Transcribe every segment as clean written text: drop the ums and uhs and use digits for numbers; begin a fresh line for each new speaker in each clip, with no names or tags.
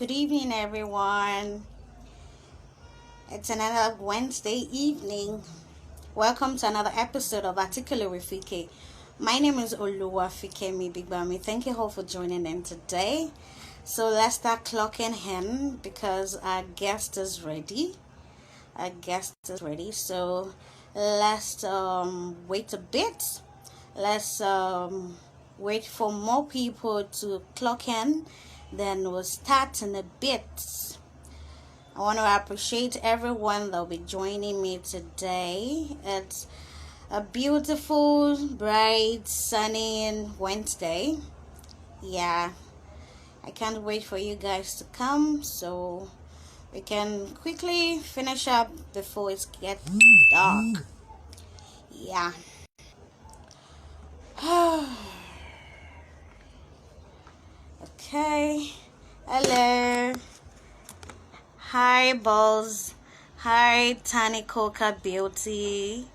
Good evening, everyone. It's another Wednesday evening. Welcome to another episode of Articulate with Fikkie. My name is Fikkie Bigbami. Thank you all for joining in today. So let's start clocking in because our guest is ready. So let's wait a bit. Let's wait for more people to clock in. Then we'll start in a bit. I want to appreciate everyone that will be joining me today. It's a beautiful, bright, sunny Wednesday. Yeah, I can't wait for you guys to come so we can quickly finish up before it gets dark. Yeah. Okay. Hello. Hi, Balls. Hi, Tani Coca Beauty.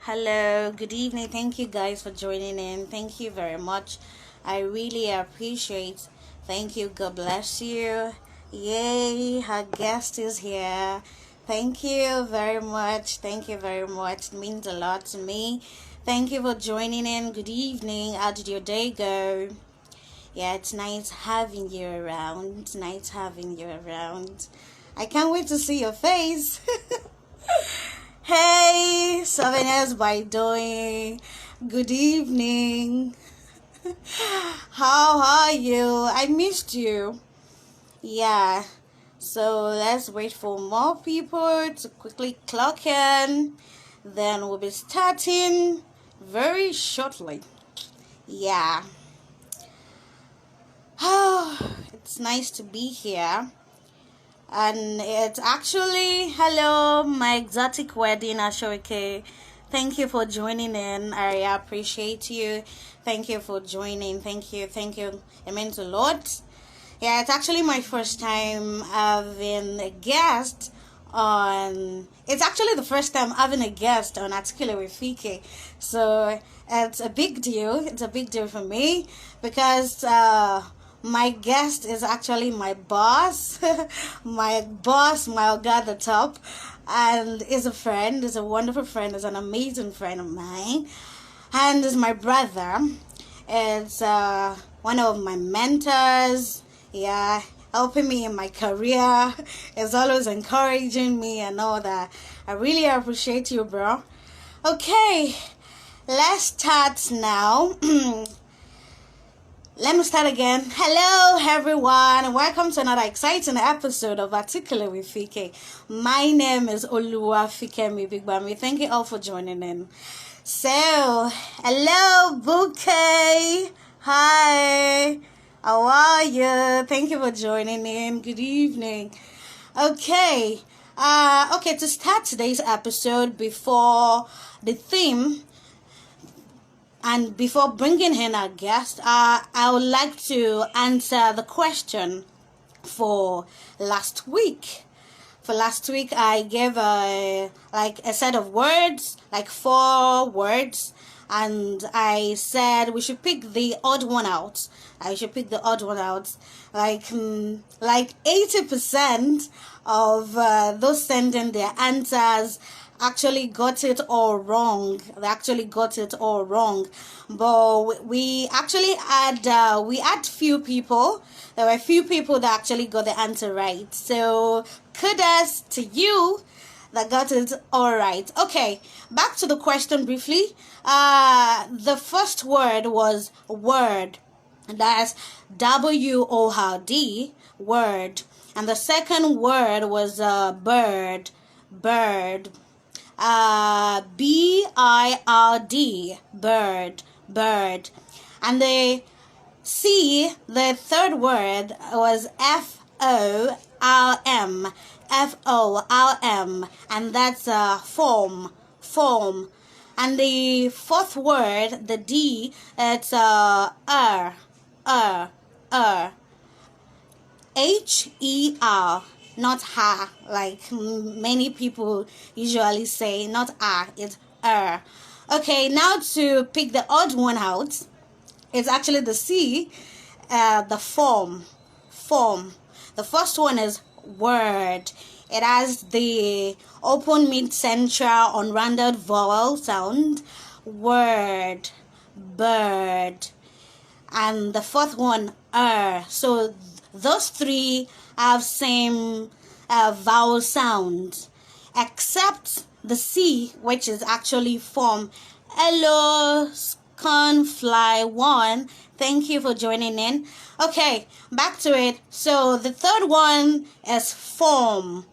Hello. Good evening. Thank you guys for joining in. Thank you very much. I really appreciate. Thank you. God bless you. Yay. Our guest is here. Thank you very much. Thank you very much. It means a lot to me. Thank you for joining in. Good evening. How did your day go? Yeah, it's nice having you around. I can't wait to see your face. Hey, 7 years by doing. Good evening. How are you? I missed you. Yeah. So let's wait for more people to quickly clock in. Then we'll be starting very shortly. Yeah. Oh, it's nice to be here. And it's actually, hello, my exotic wedding, Ashoke. Thank you for joining in. I appreciate you. Thank you for joining. Thank you. It means a lot. Yeah, it's actually my first time having a guest it's actually the first time having a guest on Articulate with Fikkie. So it's a big deal. It's a big deal for me because my guest is actually my boss, my Oga at the top, and is a friend, is a wonderful friend, is an amazing friend of mine, and is my brother. It's one of my mentors, yeah, helping me in my career, is always encouraging me and all that. I really appreciate you, bro. Okay, let's start now. Let me start again. Hello, everyone. Welcome to another exciting episode of Articulate with Fikkie. My name is Fikkie Bigbami. Thank you all for joining in. So, hello, Bouquet. Hi. How are you? Thank you for joining in. Good evening. Okay. To start today's episode before the theme, and before bringing in our guest, I would like to answer the question for last week. For last week, I gave a set of words, like 4 words, and I said we should pick the odd one out. Like 80% of those sending their answers actually got it all wrong. But we actually had few people. There were few people that actually got the answer right. So kudos to you that got it all right. Okay, back to the question briefly. The first word was word. That's WORD, word. And the second word was bird. BIRD, bird. And the third word was FORM, and that's form. And the fourth word, the D, it's HER, not ha, like many people usually say, not it's Okay, now to pick the odd one out, it's actually the C, the form. The first one is word. It has the open mid-central unrounded vowel sound. Word, bird. And the fourth one, so those three have same vowel sound, except the C, which is actually form. Hello, Sconfly one. Thank you for joining in. Okay, back to it. So the third one is form.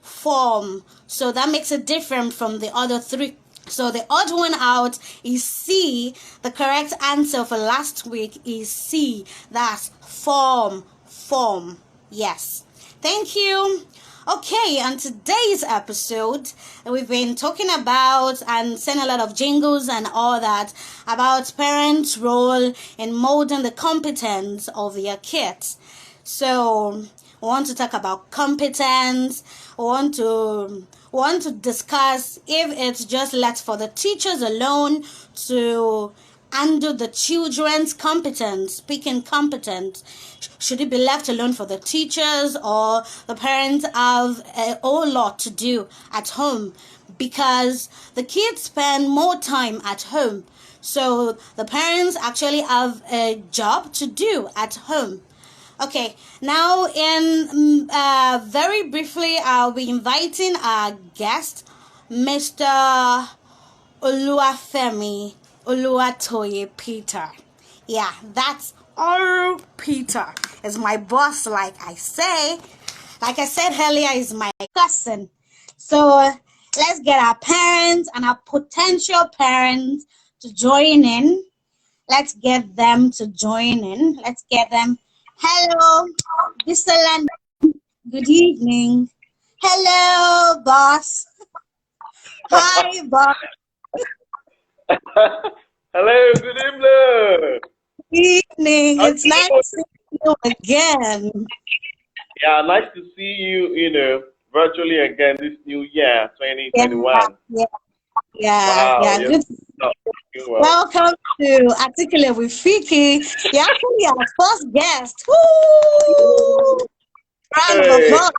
Form. So that makes it different from the other three. So the odd one out is C. The correct answer for last week is C. That's form. Form. Yes. Thank you. Okay, on today's episode, we've been talking about and sent a lot of jingles and all that about parents' role in molding the competence of their kids. So, we want to talk about competence. We want to discuss if it's just left for the teachers alone to handle the children's competence, speaking competence. Should it be left alone for the teachers, or the parents have a whole lot to do at home? Because the kids spend more time at home. So the parents actually have a job to do at home. Okay, now in very briefly, I'll be inviting our guest, Mr. Oluwafemi Oluwatoye Peter. Yeah, that's all Peter. Is my boss, like I said earlier, is my cousin. So let's get our parents and our potential parents to join in. Let's get them to join in. Let's get them. Hello, Mr. London. Good evening. Hello, boss. Hi, boss.
Hello, good evening.
Good evening.
How
It's
you
nice
doing?
to see you again.
Yeah, nice to see you, virtually again this new year,
Yeah,
2021. Wow,
yeah.
you're
Good.
doing well.
Welcome to Articulate with Fikkie. You're actually our first guest. Woo! Round of
Hey,
applause.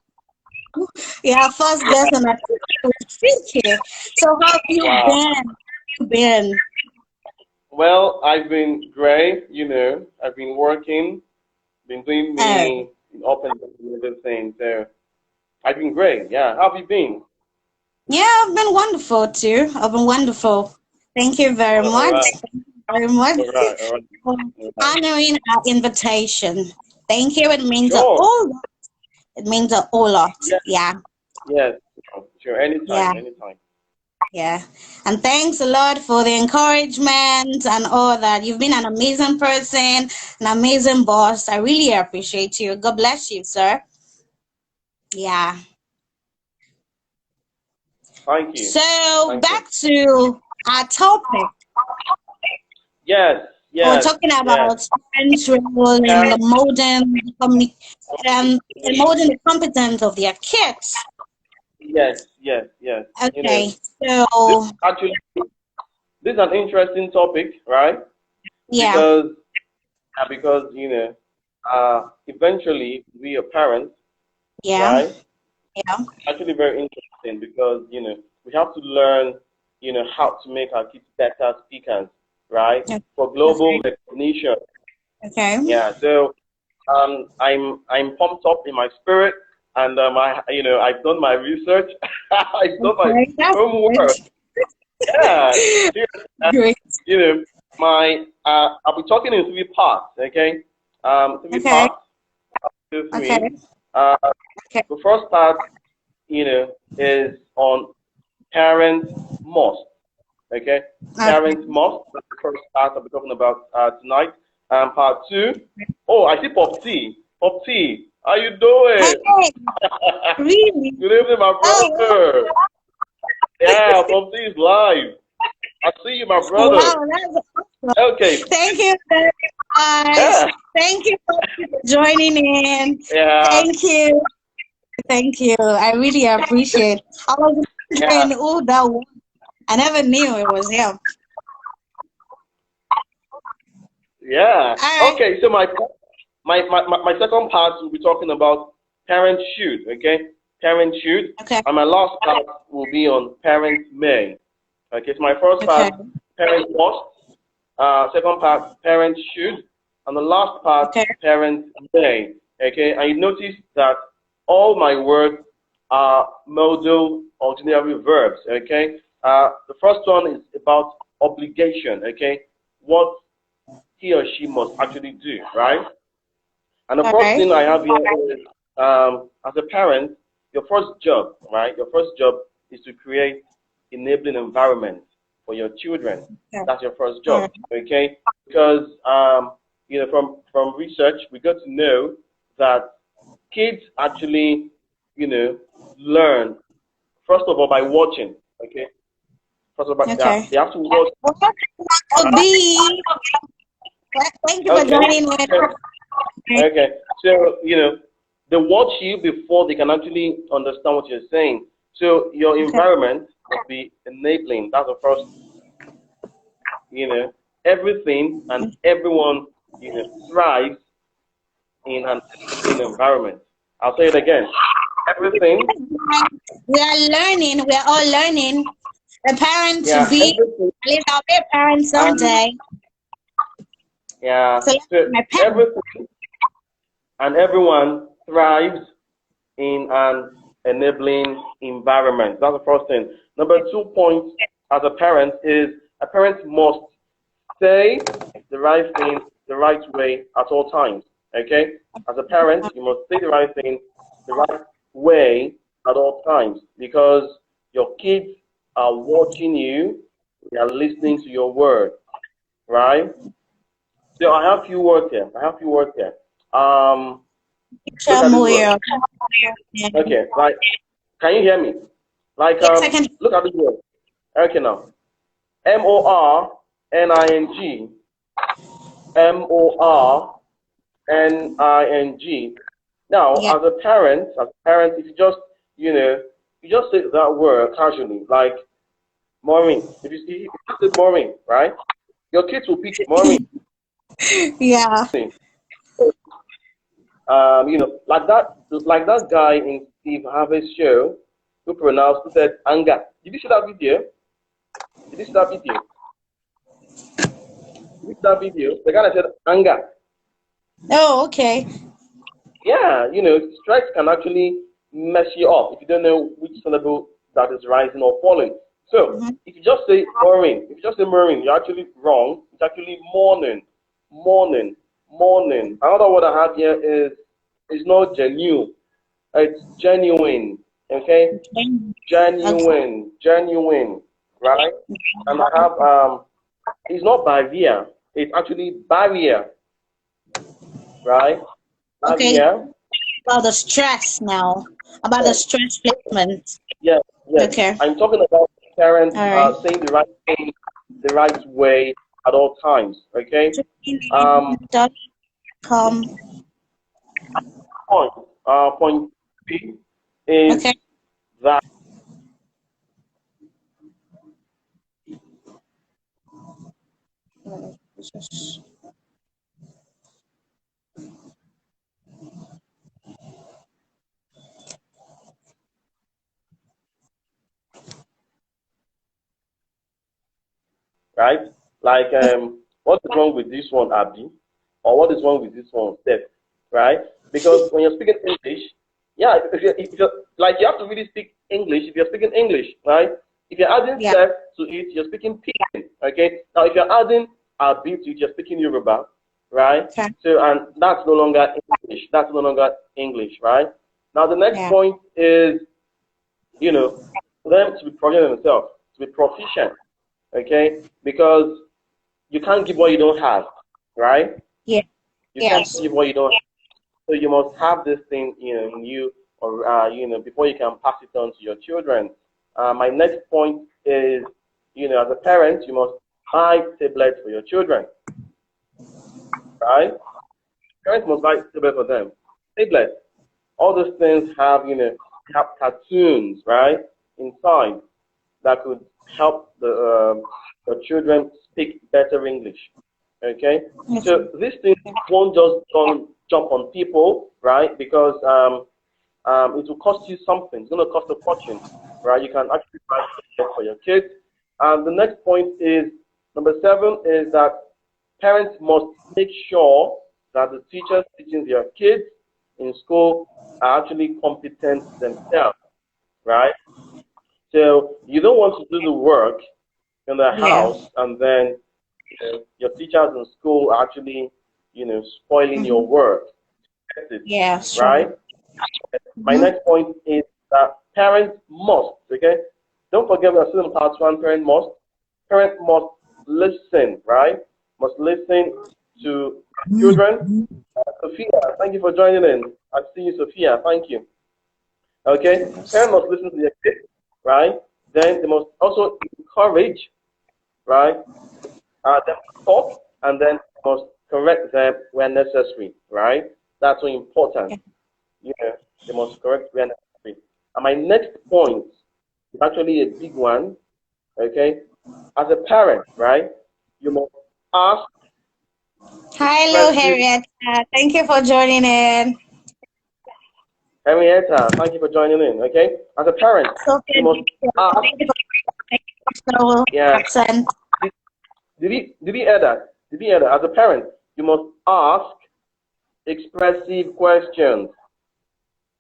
You're our first guest on Articulate with Fikkie. So how have you
wow.
been? You been?
Well, I've been great, I've been working, been doing
Oh,
me up and down and everything. So I've been great. Yeah, how have you been?
yeah, I've been wonderful too. I've been wonderful. Thank you very
All
much.
right,
Thank you very much
all right, all right,
for
all right.
honoring our invitation. Thank you. It means a
Sure.
whole lot. It means a whole lot.
Yes,
Yeah,
yes, sure.
yeah,
Anytime, anytime.
yeah. And thanks a lot for the encouragement and all that. You've been an amazing person, an amazing boss. I really appreciate you. God bless you, sir. Yeah.
Thank you.
So
Thank you.
back to our topic.
Yes,
We're
yes,
talking
yes.
about parents' role in the
Parents,
molding the competence of their kids.
yes, yes, yes.
Okay,
This
so
actually this is an interesting topic, right?
yeah,
Because eventually we are parents,
yeah,
right?
yeah,
Actually, very interesting because we have to learn how to make our kids better speakers, right?
okay,
For global recognition.
okay,
Yeah. So I'm pumped up in my spirit, and I've done my research. I've done my
okay, that's
homework. Yeah, seriously,
good, great,
you know, I'll be talking in three parts. Okay, three
okay,
parts with
okay,
me. Uh,
okay,
the first part, is on parents must. Okay,
okay.
parents must. That's the first part I'll be talking about tonight. Part two. Oh, I see Pop T. Pop T, how you
Hey,
doing?
really?
Good evening, my
Oh,
brother. Yeah, Pop T is live. I see you, my
wow,
brother.
that's awesome.
Okay.
Thank you very much.
Yeah.
Thank you for joining in.
Yeah.
Thank you. Thank you. I really appreciate. I was
Yeah.
wondering who that was. I never knew it was him.
Yeah.
All right.
Okay. So my second part will be talking about parents should, okay? Parents should.
Okay.
And my last part will be on parents may. Okay, so my first
Okay.
part, parents must. Second part, parents should. And the last part,
Okay.
parents may. Okay, and you notice that all my words are modal auxiliary verbs. Okay, the first one is about obligation. Okay, what he or she must actually do, right? And the
All
first
right.
thing I have here is, as a parent, your first job, right? Your first job is to create enabling environment for your children.
Yeah.
That's your first
All
job,
right.
okay? Because from research, we got to know that kids actually, learn first of all by watching, okay? First of all,
Okay.
they have to watch.
Well, to be. Thank you for
Okay.
joining me.
Okay. So, they watch you before they can actually understand what you're saying. So your
Okay.
environment must be enabling. That's the first, everything and everyone, thrives in an enabling environment. I'll say it again. Everything,
We are learning. We are all learning. A parent to
yeah,
be.
everything,
At least I'll be a parent
and
someday.
yeah,
So let's
so
be my parent.
everything and everyone thrives in an enabling environment. That's the first thing. Number 2 point as a parent is a parent must say the right thing the right way at all times. Okay? As a parent, you must say the right thing the right way at all times because your kids are watching you, they are listening to your word, right? So I have few words here. Um, look at this word.
Samuel.
Okay, like, can you hear me? Like,
Yes, I can.
look at this word. Okay, now, Morning, Morning. Now,
Yeah.
as a parent, if you just say that word casually, like morning. If you just say morning, right? Your kids will pick morning.
Yeah.
Like that guy in Steve Harvey's show who said anger. Did you see that video? Did you see that video? Did you see that video? The guy that said anger.
Oh, okay.
Yeah, stress can actually mess you up if you don't know which syllable that is rising or falling. So
Mhm.
if you just say morning, you're actually wrong. It's actually morning, morning, morning. Another word I have here is not genuine. It's genuine. Okay,
Okay.
genuine, right? And I have it's not barrier. It's actually barrier, right?
Okay.
Barrier.
About the stress now. About the stress placement.
Yes, yes.
Okay.
I'm talking about parents
All right.
saying the right thing the right way at all times. Okay. Um,
Dot com.
point. Point B is
Okay.
that right. Like what is wrong with this one, Abby? Or what is wrong with this one, Steph? Right? Because when you're speaking English, yeah, if you're like you have to really speak English if you're speaking English, right? If you're adding
Yeah.
Steph to it, you're speaking Pidgin. Okay. Now if you're adding Abby to it, you're speaking Yoruba, right?
Okay.
So and that's no longer English. That's no longer English, right? Now the next
Yeah.
point is, for them to be proficient in themselves, to be proficient, okay? Because you can't give what you don't have, right?
Yeah.
You can't
Yes.
give what you don't have. So you must have this thing, in you, or before you can pass it on to your children. My next point is, as a parent, you must buy tablets for your children, right? Parents must buy tablets for them. Tablets. All those things have cartoons, right, inside that could help the children speak better English. Okay,
Yes.
so these things won't just jump on people, right? Because it will cost you something. It's going to cost a fortune, right? You can actually buy it for your kids. And the next point is, number 7, is that parents must make sure that the teachers teaching their kids in school are actually competent themselves, right? So you don't want to do the work in the
Yeah.
house and then your teachers in school are actually, spoiling your work,
Yeah, sure.
right? My next point is that parents must, okay? Don't forget we are still in part 1, parents must listen, right? Must listen to children. Sophia, thank you for joining in. I see you, Sophia. Thank you. Okay?
Yes.
Parents must listen to their kids, right? Then they must also encourage, right? Them to talk, and then must correct them where necessary, right? That's so important.
Yeah.
They must correct where necessary. And my next point is actually a big one, okay? As a parent, right, you must ask
Hello,
expressive.
Harriet. Thank you for joining in.
Henrietta, thank you for joining in, okay? As a parent,
So
you
thank
must ask,
you for
yeah,
accent.
did he hear that? Did he hear that? As a parent, you must ask expressive questions.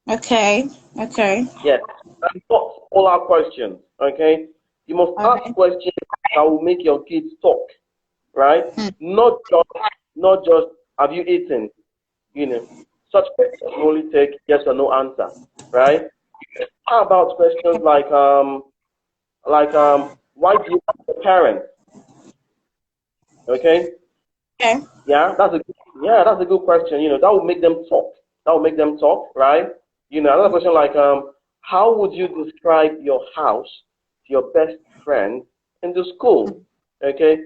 Okay. Okay.
Yes, and not all our questions, okay? You must
All
ask
right.
questions that will make your kids talk, right?
Hmm.
Not just, not just, have you eaten? Such questions will only take yes or no answer, right? How about questions why do you have a parent? Okay,
Okay.
that's a good question. That will make them talk. That will make them talk, right? Another question like how would you describe your house to your best friend in the school? Okay,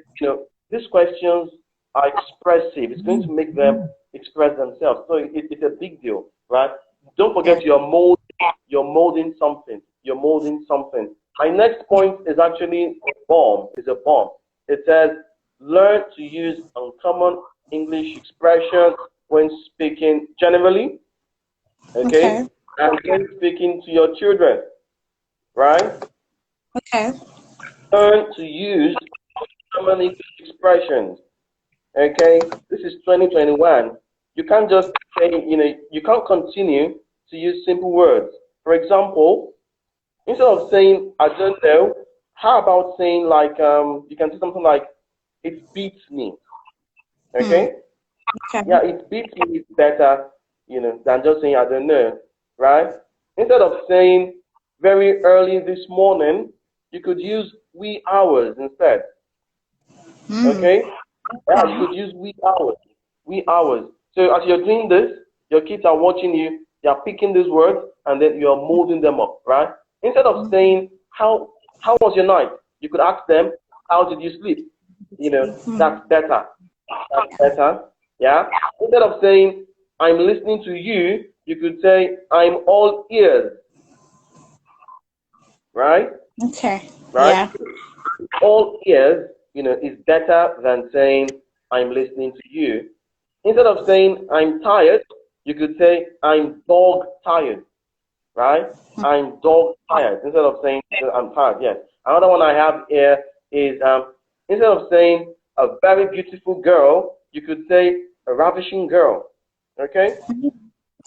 these questions are expressive. It's going to make them express themselves. So it's a big deal, right? Don't
Yeah.
forget you're molding something. You're molding something. My next
Yeah.
point is actually a bomb. It's a bomb. It says learn to use uncommon English expressions when speaking generally, okay,
Okay.
and when speaking to your children, right?
Okay.
Learn to use common English expressions, okay? This is 2021. You can't just say, you can't continue to use simple words. For example, instead of saying, I don't know, how about saying like, you can say something like, it beats me,
Hmm.
okay?
Okay.
Yeah, it beats me is better, than just saying I don't know, right? Instead of saying very early this morning, you could use wee hours instead.
Hmm.
Okay? Yeah, you
Okay.
could use wee hours. Wee hours. So as you're doing this, your kids are watching you, they are picking these words, and then you're molding them up, right? Instead of saying how was your night? You could ask them, how did you sleep?
Hmm.
That's better. That's better. Yeah. Instead of saying, I'm listening to you, you could say, I'm all ears. Right?
Okay.
Right?
Yeah.
All ears, is better than saying, I'm listening to you. Instead of saying, I'm tired, you could say, I'm dog tired. Right? I'm dog tired. Instead of saying, I'm tired. Yes. Another one I have here is, instead of saying, a very beautiful girl, you could say, a ravishing girl. Okay?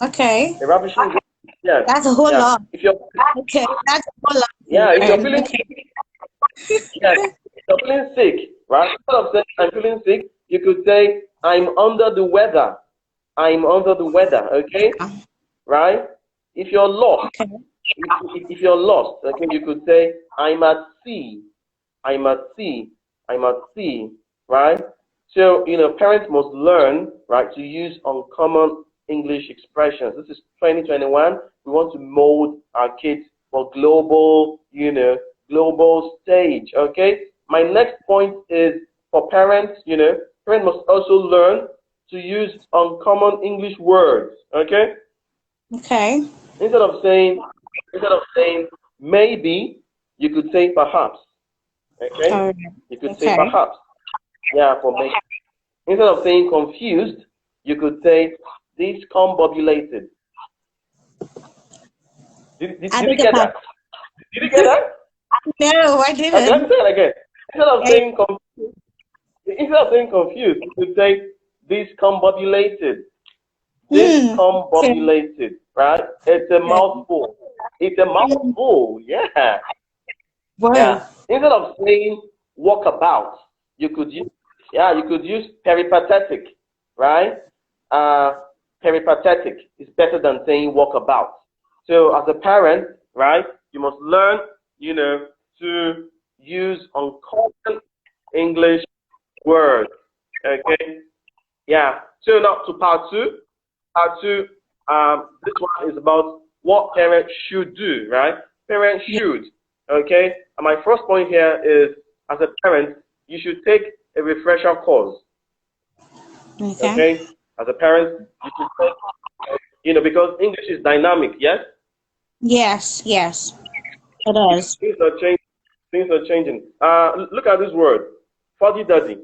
Okay.
A ravishing girl. Yes.
That's a whole
Yeah.
lot.
If you're
Okay. That's a whole lot to
yeah, if you're
learn.
feeling
Okay.
yes, if you're feeling sick, right? Instead of saying I'm feeling sick, you could say I'm under the weather. I'm under the weather, okay? Right? If you're lost,
Okay.
if you're lost, okay, you could say I'm at sea. I'm at sea. I'm at sea, right? So, parents must learn, right, to use uncommon English expressions. This is 2021. We want to mold our kids for global, global stage, okay? My next point is for parents, parents must also learn to use uncommon English words, okay?
Okay.
Instead of saying, instead of saying maybe, you could say perhaps.
All
Okay?
right.
You could say
Okay.
perhaps. Yeah, for me. Instead of saying confused, you could say discombobulated. Did
I
you
beg your
get
pardon.
that? Did you get that?
No, I
Okay, let me
didn't.
say it again. Instead of
Eh,
saying instead of saying confused, you could say discombobulated.
Okay.
Discombobulated, right? It's a
Okay.
mouthful. It's a
Mm,
mouthful. Yeah.
Whoa.
Yeah. Instead of saying walkabout, you could use you could use peripatetic, right? Uh, peripatetic is better than saying walkabout. So as a parent, right, you must learn, to use uncommon English words. Okay. Yeah. So now to part two. Part two. This one is about what parents should do, right? Parents
Yeah.
should. Okay. And my first point here is, as a parent, you should take a refresher course.
Okay.
Okay. As a parent, you should take, because English is dynamic. Yes.
Yes. Yes. It
Because
is.
things are changing. Things are changing. Look at this word, fuddy duddy.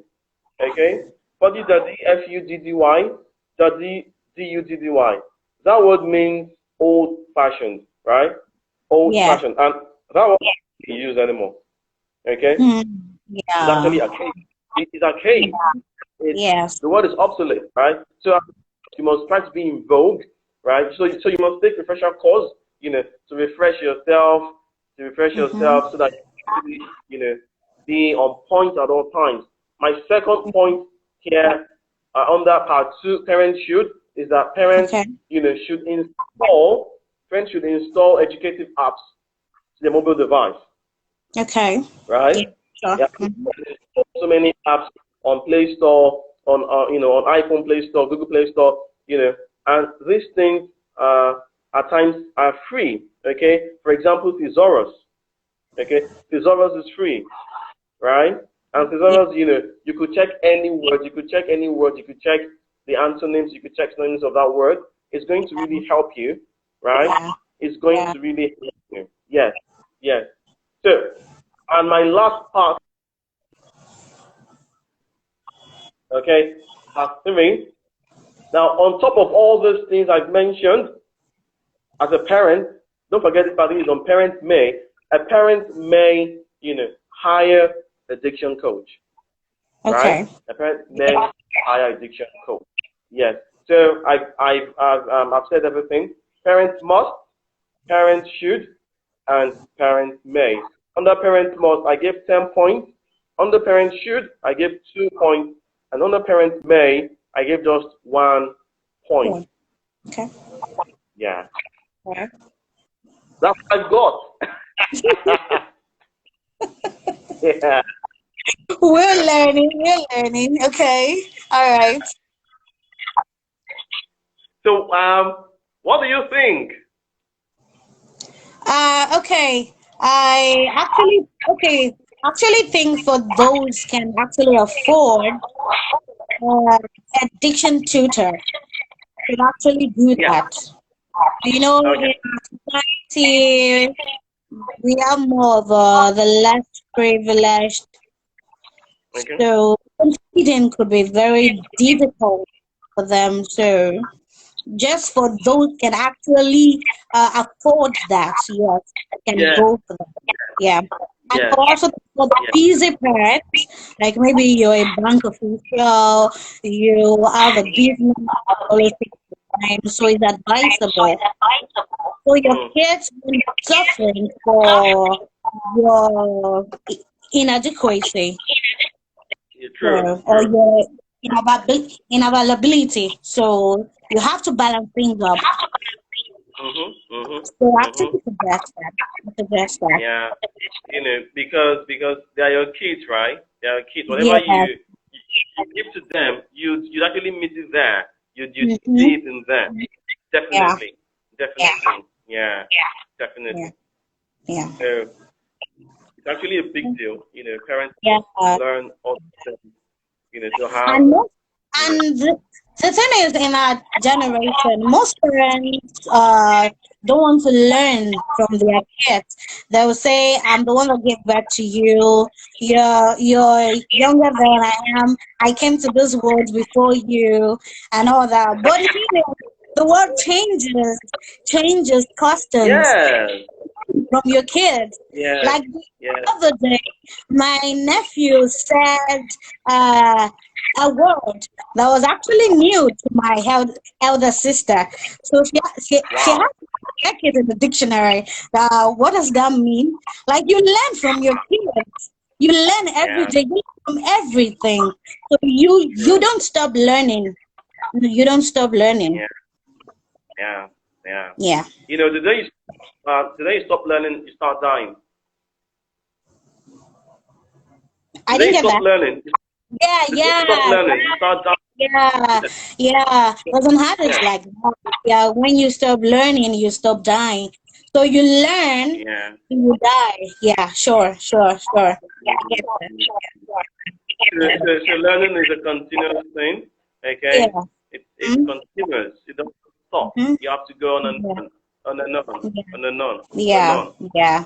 Okay, fuddy duddy, Fuddy, duddy, Duddy. That word means old fashioned, right? Old
Yeah.
fashioned, and that word isn't used anymore. Okay,
Hmm.
it's actually
Yeah.
archaic. It's archaic. It's
Yes.
the word is obsolete, right? So you must try to be in vogue, right? So you must take refresher course, to refresh yourself,
Mm-hmm.
so that you really, be on point at all times. My second point here, under part two, parents should, is that parents,
Okay.
should install educative apps to their mobile device,
Okay.
right?
Yeah. Sure.
Yeah,
Mm-hmm.
so many apps on Play Store, on iPhone Play Store, Google Play Store, and these things at times are free. Okay, for example, Thesaurus. Okay, Thesaurus is free, right? And
Yeah.
Thesaurus, you could check any word, you could check any word, you could check the antonyms, you could check synonyms of that word. It's going to really help you, right?
Yeah.
It's going
Yeah.
to really help you. Yes, yes. So, and my last part, okay, part three. Now, on top of all those things I've mentioned, as a parent, don't forget this part is on a parent may, hire a diction coach, right?
Okay.
A parent may hire a diction coach. Yes. So I've said everything. Parents must, parents should, and parents may. Under parents must, I give 10 points. Under parents should, I give 2 points. And under parents may, I give just 1 point.
Cool. Okay.
Yeah.
Yeah.
That's what I've got. Yeah.
We're learning. We're learning. Okay. All right.
So, what do you think?
Okay. I actually think for those can actually afford uh, addiction tutor should actually do
Yeah.
that. In
Okay.
our society, we are more of the less privileged,
Okay.
so confidence could be very difficult for them. So just for those can actually afford that, yes, can
Yeah.
go for that. Yeah. And
Yeah.
also for the
Yeah.
busy parents, like maybe you're a bank official, you have a business, always take time, so it's advisable. So your
Mm.
kids will be suffering for your inadequacy,
Yeah. True.
or
True.
your inavailability. So you have to balance things up.
Mhm. Mhm.
So
Mhm.
actually suggest that. I suggest that.
Yeah. Because they are your kids, right? They are your kids. Whatever
Yeah.
you give to them, you actually meet it there. You see
Mm-hmm.
it in them.
Yeah.
Definitely. Definitely. Yeah.
Yeah.
Definitely.
Yeah.
So it's actually a big deal. Parents
Yeah.
must learn all the things, to have,
And most,
you know.
and the thing is, in our generation, most parents don't want to learn from their kids. They will say, "I'm the one that gave birth to you. You're younger than I am. I came to this world before you, and all that." But the thing is, The world changes constants
Yes.
from your kids.
Yes.
Like the
Yes.
other day, my nephew said uh, a word that was actually new to my elder sister. So she
Wow.
had to check it in the dictionary. What does that mean? Like you learn from your kids. You learn every
Yeah.
day. You learn from everything. So you
True.
don't stop learning. You don't stop learning.
Yeah. Yeah. Yeah.
Yeah.
Today you stop learning, you start dying.
I
Today
didn't
you
get
stop
that.
learning.
Yeah,
Today you stop
yeah,
learning, you start
yeah,
dying.
yeah. Doesn't have
Yeah.
it like that. Yeah, when you stop learning, you stop dying. So you learn,
Yeah.
you die. Yeah, sure. Yeah, I get that.
So learning is a continuous thing.
Yeah.
Okay. It's
Mm-hmm.
continuous. It doesn't stop. You have to go on and
Yeah,
on, on and on,
yeah,
on and on, on and
yeah,
on.
yeah,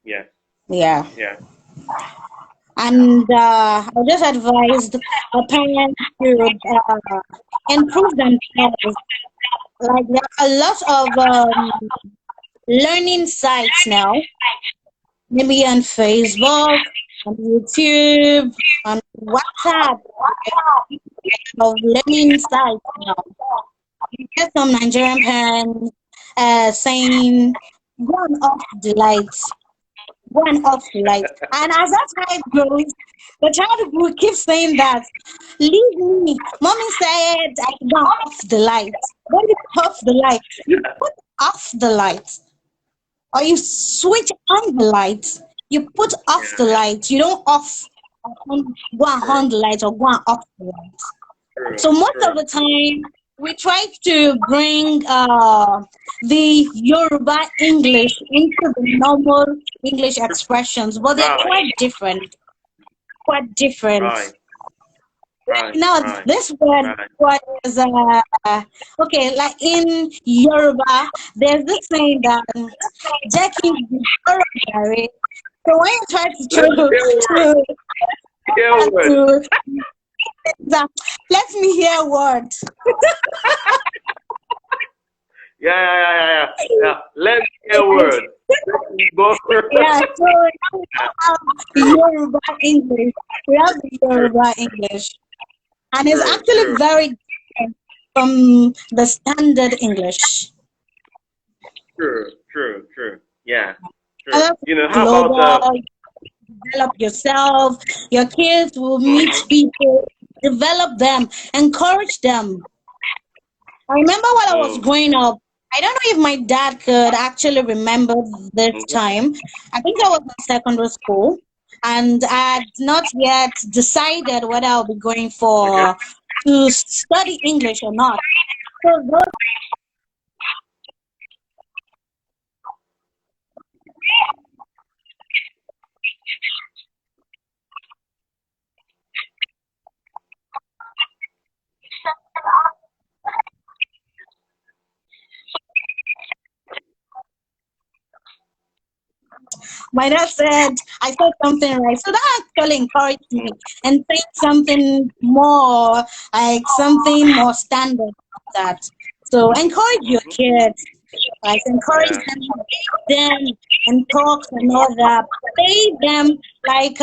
Yeah.
yeah.
Yeah.
And I just advised the parents to improve themselves. Like there are a lot of learning sites now, maybe on Facebook, on YouTube, on WhatsApp, of learning sites now. You get some Nigerian parents saying, go and off the lights, go and off the lights. And as that child grows, the child will keep saying that, leave me. Mommy said I can go and off the lights. When you off the light, you put off the lights. Or you switch on the lights, you put off the
Yeah.
lights, you don't go and
True.
on the lights or go and off the lights.
True.
So most of
True.
the time, we try to bring the Yoruba English into the normal English expressions, but they're
Right.
quite different. Quite different.
Right. Right.
Now,
Right.
this word
Right.
what is okay, like in Yoruba, there's this saying that Jackie Gary. So when you try to
Let's hear word.
to
Hear word.
to that, let me hear words.
Yeah. Let's hear word. Go.
Yeah, so now we have Yoruba English. We have the
True.
Yoruba English, and it's
True.
actually
True.
very different from the standard English.
True. True. True. Yeah. True.
Develop
How about
global, develop yourself. Your kids will meet
mhm,
people, develop them, encourage them. I remember when I was
mm,
growing up, I don't know if my dad could actually remember this
mhm,
time. I think I was in secondary school and I had not yet decided whether I'll be going
okay.
for to study English or not. So those my dad said I said something right. So that actually encouraged me
Mm,
and saying something more like something more standard than that. So encourage your
mhm,
kids. Like encourage
yeah.
them, give them and talks and all that. Play them like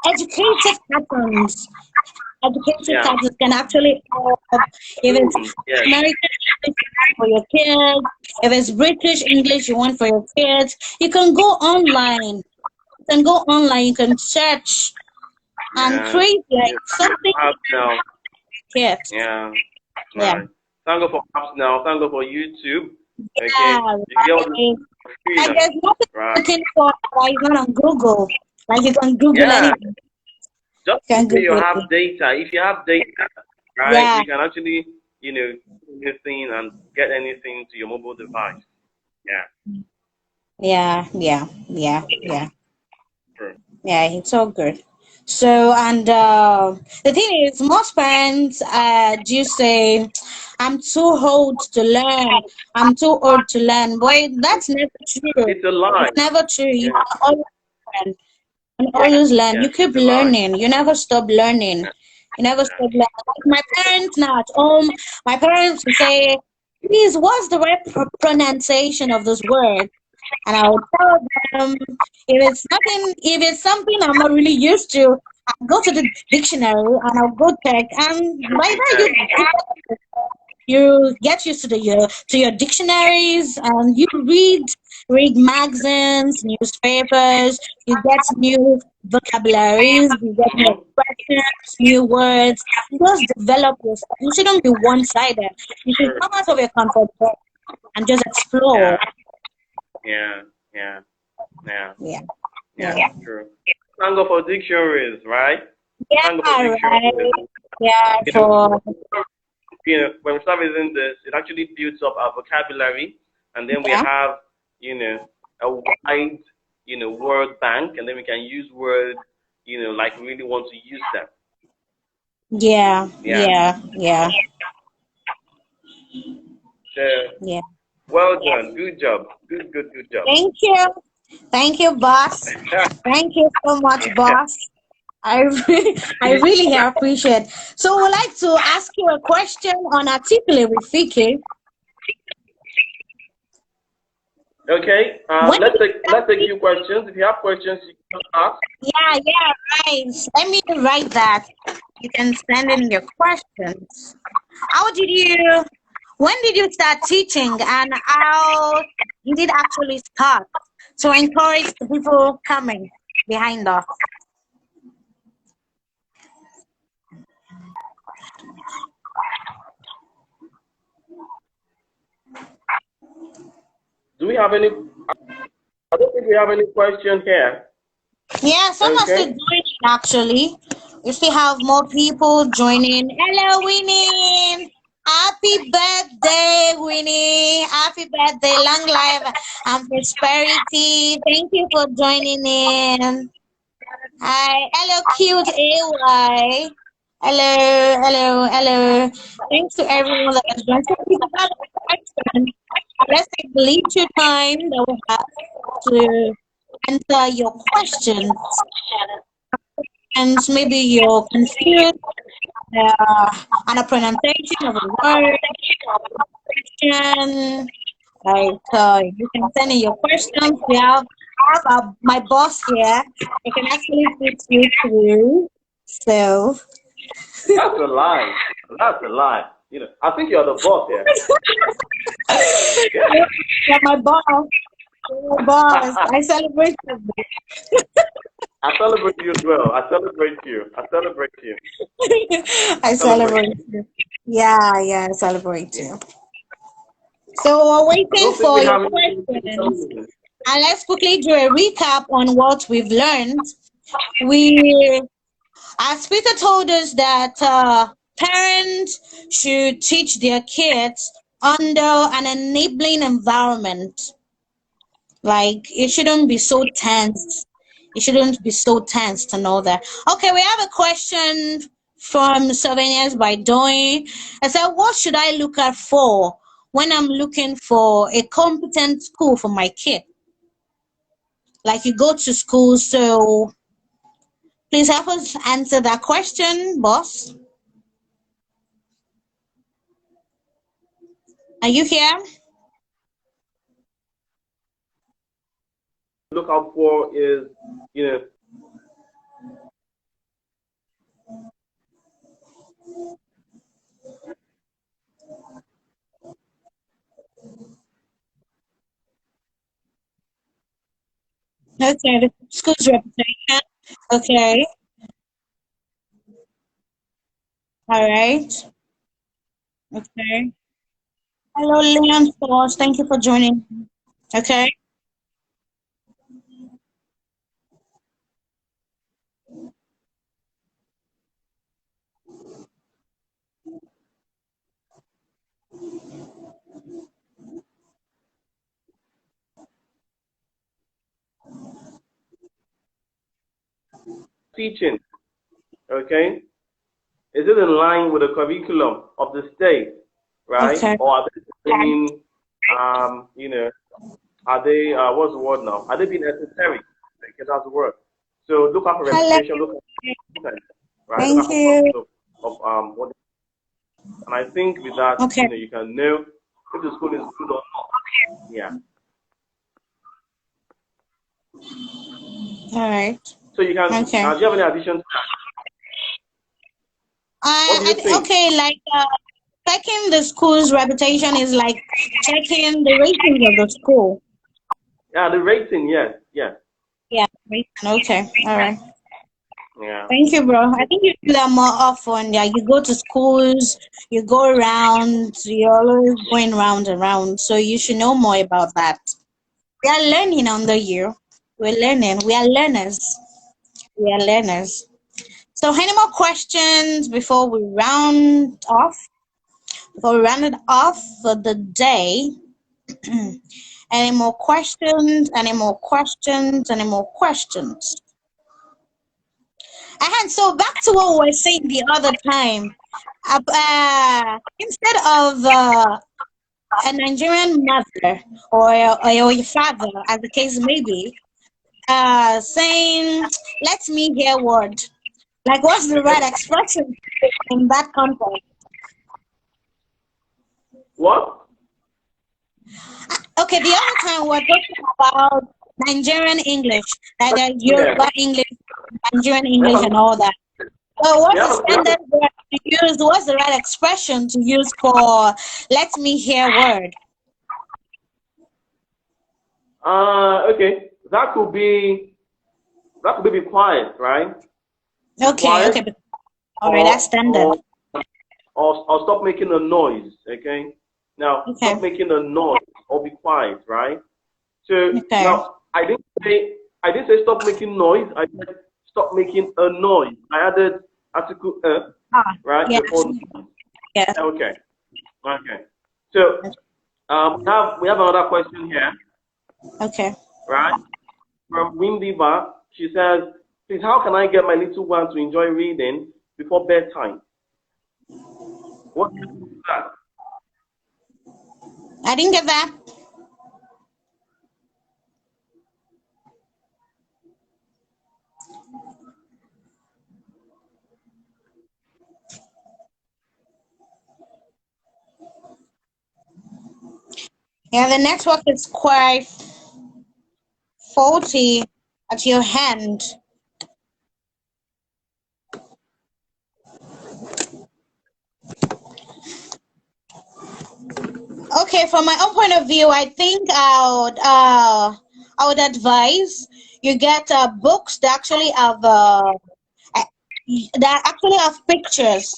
educative patterns. Educative
Yeah.
patterns can actually help if it's
Mm, yes.
American English you want for your kids, if it's British English you want for your kids. You can go online. You can go online. You can search and
Yeah.
create like
You
something
have now.
for your kids.
Yeah.
Yeah.
Right. Thank God for apps now. Thank God for YouTube. Okay.
Yeah,
You get all this
right.
for free
Like
now.
there's nothing
Right.
you're looking for that is not on Google. Like you can Google
Yeah.
anything.
Just
You
to
can
say you
Google
have
it.
data. If you have data, right,
Yeah,
you can actually, do anything and get anything to your mobile device. Yeah.
yeah.
True.
Yeah, it's all good. So, and the thing is, most parents do say, I'm too old to learn. I'm too old to learn. Boy, that's never true.
It's a lie.
It's never true. You
Yeah.
can always learn. You can
Yes.
always learn. You
Yes.
keep
It's a lie.
learning. You never stop learning.
Yeah.
You never spoke like my parents now at home. My parents would say, please, what's the right pronunciation of this word? And I would tell them if it's something I'm not really used to, I'll go to the dictionary and I'll go check. And by that, you get used to your dictionaries and you read magazines, newspapers. You get new vocabularies, you get new expressions, new words. You just develop yourself. You shouldn't be one-sided. You should come out of your comfort zone and just explore.
Yeah.
Yeah.
True. Thank God for dictionaries, right?
Yeah,
Thank God for
right.
dictionaries.
Yeah,
You
for
know, when we start using this, it actually builds up our vocabulary, and then we
yeah.
have, a wide, word bank, and then we can use words, like we really want to use them.
Yeah.
Yeah. So,
Yeah.
well done. Good job. Good job.
Thank you, boss. Thank you so much, boss. I really appreciate. So, we'd like to ask you a question on articulate with Fikkie.
Okay.
When
Let's
did you
take a few questions. If you have questions, you can ask.
right. Let me write that. You can send in your questions. When did you start teaching and how did it actually start to encourage the people coming behind us?
Do we have any? I don't think we have any question here.
Yeah, some are still
Okay.
joining actually. We still have more people joining. Hello, Winnie. Happy birthday, Winnie. Happy birthday. Long life and prosperity. Thank you for joining in. Hi. Hello, cute AY. Hello. Thanks to everyone that has joined. So if you have a question, let's take the little time that we have to answer your questions. And maybe you're confused on a pronunciation of a word, question. You can send in your questions. I have my boss here. I can actually put you through. So,
That's a lie. That's a lie. I think you're the boss here.
yeah, my boss. My boss. I celebrate you.
I celebrate you as well. I celebrate you.
I celebrate you. Yeah, I celebrate you. So we're
I
waiting
don't think
for
we
your
have anything to tell
questions.
you.
And let's quickly do a recap on what we've learned. We, as Peter told us that parents should teach their kids under an enabling environment. Like it shouldn't be so tense. It shouldn't be so tense to know that. Okay, we have a question from Souvenirs by Doing. I said, what should I look out for when I'm looking for a competent school for my kid? Like you go to school, so please help us answer that question, boss. Are you here?
Look out for is,
Okay, the school's reputation. Okay, all right. Okay. Hello, Leon Stores. Thank you for joining. Okay.
teaching. Okay. Is it in line with the curriculum of the state, right?
Okay.
Or are they being, are they, what's the word now? Are they being esoteric? Because that's the word. So look out for
Hello.
reputation, look out for content, right? Look out
Thank
for
you.
content. of what, and I think with that,
Okay.
you can know if the school is good or not. Yeah.
All right.
So you can.
Okay.
Do you have any additions? What do you think?
Okay, like checking the school's reputation is like checking the ratings of the school.
Yeah, the rating. Yes, yes.
Yeah, rating. Okay. All right.
Yeah.
Thank you, bro. I think you do that more often. Yeah, you go to schools, you go around, you're always going round and round. So you should know more about that. We are learning under you. We're learning. We are learners. We are learners. So, any more questions before we round off? Before we round it off for the day? Any more questions? Any more questions? Any more questions? And so back to what we were saying the other time. Instead of a Nigerian mother or your father, as the case may be, saying, "Let me hear word." Like, what's the right expression in that context?
What?
Okay, the other time we're talking about Nigerian English, like the
Yeah.
Yoruba English, Nigerian
We
English,
have,
and all that. So,
we
what's the
have, we have,
standard word to use? What's the right expression to use for "let me hear word"?
okay. That could be quiet, right? Be
Okay, okay,
quiet,
all right, that's
or
standard.
or or stop making a noise. Okay. Now
Okay,
stop making a noise or be quiet, right? So
okay.
now I didn't say stop making noise. I said stop making a noise. I added article
Ah,
right
yes,
before.
yeah.
Okay. Okay. So we have another question here,
Okay.
right? From Windy Bar. She says, please, how can I get my little one to enjoy reading before bedtime? What do you do with that?
I didn't get that. Yeah, the network is quite faulty at your hand. Okay, from my own point of view, I think I would advise you get books that actually have pictures.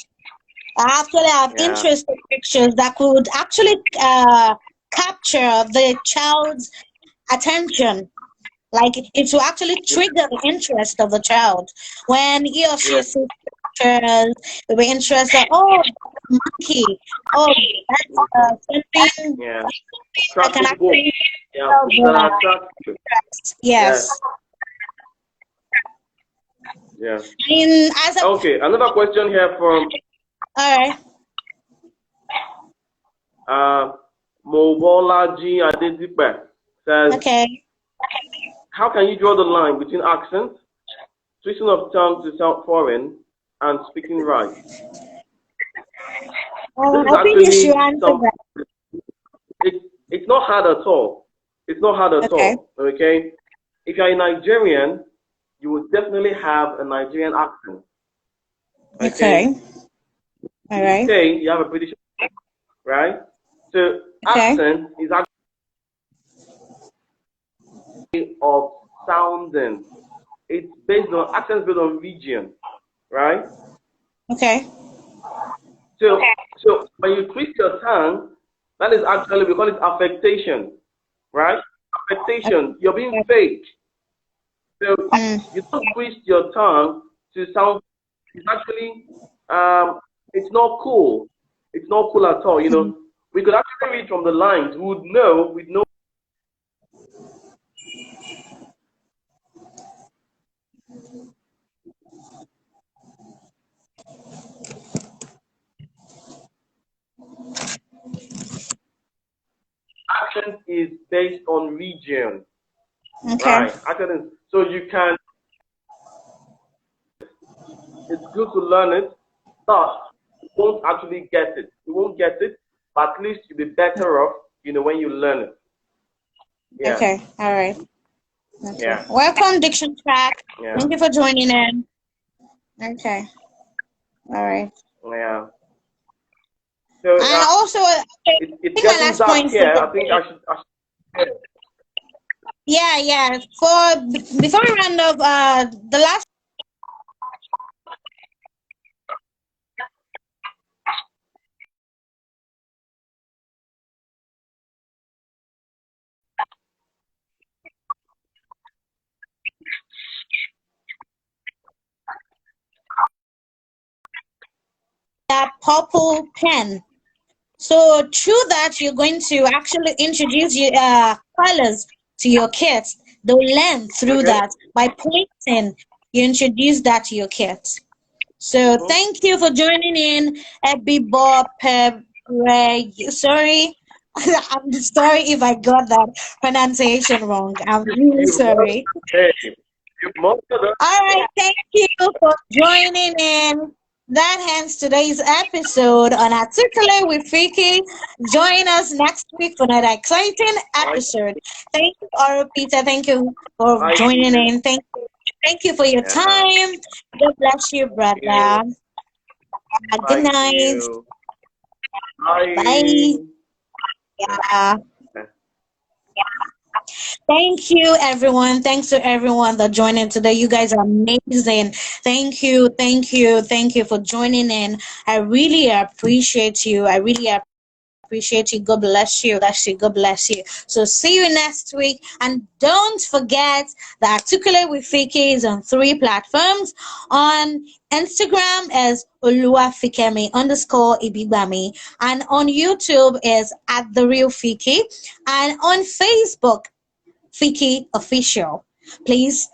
I actually have
Yeah.
interesting pictures that could actually capture the child's attention. Like it will actually trigger the interest of the child when he or she
Yeah.
sees pictures. They'll be interested. Oh, monkey. Oh, that's something
Yeah.
I can
Attractive book.
actually
Yeah.
tell
Books that
the
are attractive. Yes.
yes.
Yeah.
As a
Okay. Another question here from
all right,
uh, Mobolaji Adedipe says,
okay.
how can you draw the line between accent, switching of tongue to sound foreign, and speaking right? This is
I think you should
actually
answer
some.
that.
It's not hard at all. It's not hard at
Okay,
all. Okay. If you're a Nigerian, you will definitely have a Nigerian accent. Okay.
okay, all right,
UK, you have a British, right? So
okay,
accent is actually of sounding. It's based on accents based on region, right?
okay,
So when you twist your tongue, that is actually we call it affectation, right? Affectation. You're being
okay.
fake. So
Mm,
you don't twist your tongue to sound. It's actually it's not cool. It's not cool at all.
mm.
We could actually read from the lines. We would know. We'd know accent is based on region,
Okay,
right? Accent. So you can. It's good to learn it, start, you won't actually get it. You won't get it, but at least you'll be better off, when you learn it. Yeah.
Okay. All right. Okay.
Yeah.
Welcome, Diction Track.
Yeah.
Thank you for joining in. Okay. All right.
Yeah. So
And also, I
it's
think my
getting
last
dark
point for
here. I think
today.
I should.
Yeah. Before we round up, the last that purple pen. So through that, you're going to actually introduce colors to your kids. They'll learn through
Okay.
that by pointing. You introduce that to your kids. So
Mm-hmm.
thank you for joining in, Ebby Bob Pep. Sorry, I'm sorry if I got that pronunciation wrong. I'm really
You must.
sorry.
Hey, you must have done.
All right, thank you for joining in. That ends today's episode on Articulate with Fikkie. Join us next week for another exciting
Right.
episode. Thank you, Oro Peter. Thank you for
Thank
joining
you.
in. Thank you for your
Yeah.
time. God bless you,
Thank you.
brother. Good
Thank
night.
you. Bye.
Bye. Yeah. Thank you, everyone. Thanks to everyone that joined in today. You guys are amazing. Thank you for joining in. I really appreciate you. I really appreciate you. God bless you. God bless you. So see you next week. And don't forget that Articulate with Fikkie is on 3 platforms. On Instagram is oluwafikemi_ibibami. And on YouTube is at the real Fikkie. And on Facebook, Fikkie Official. Please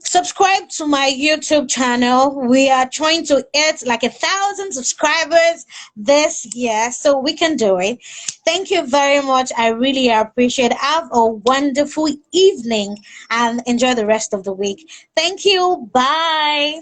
subscribe to my YouTube channel. We are trying to hit like 1,000 subscribers this year, so we can do it. Thank you very much. I really appreciate it. Have a wonderful evening and enjoy the rest of the week. Thank you. Bye.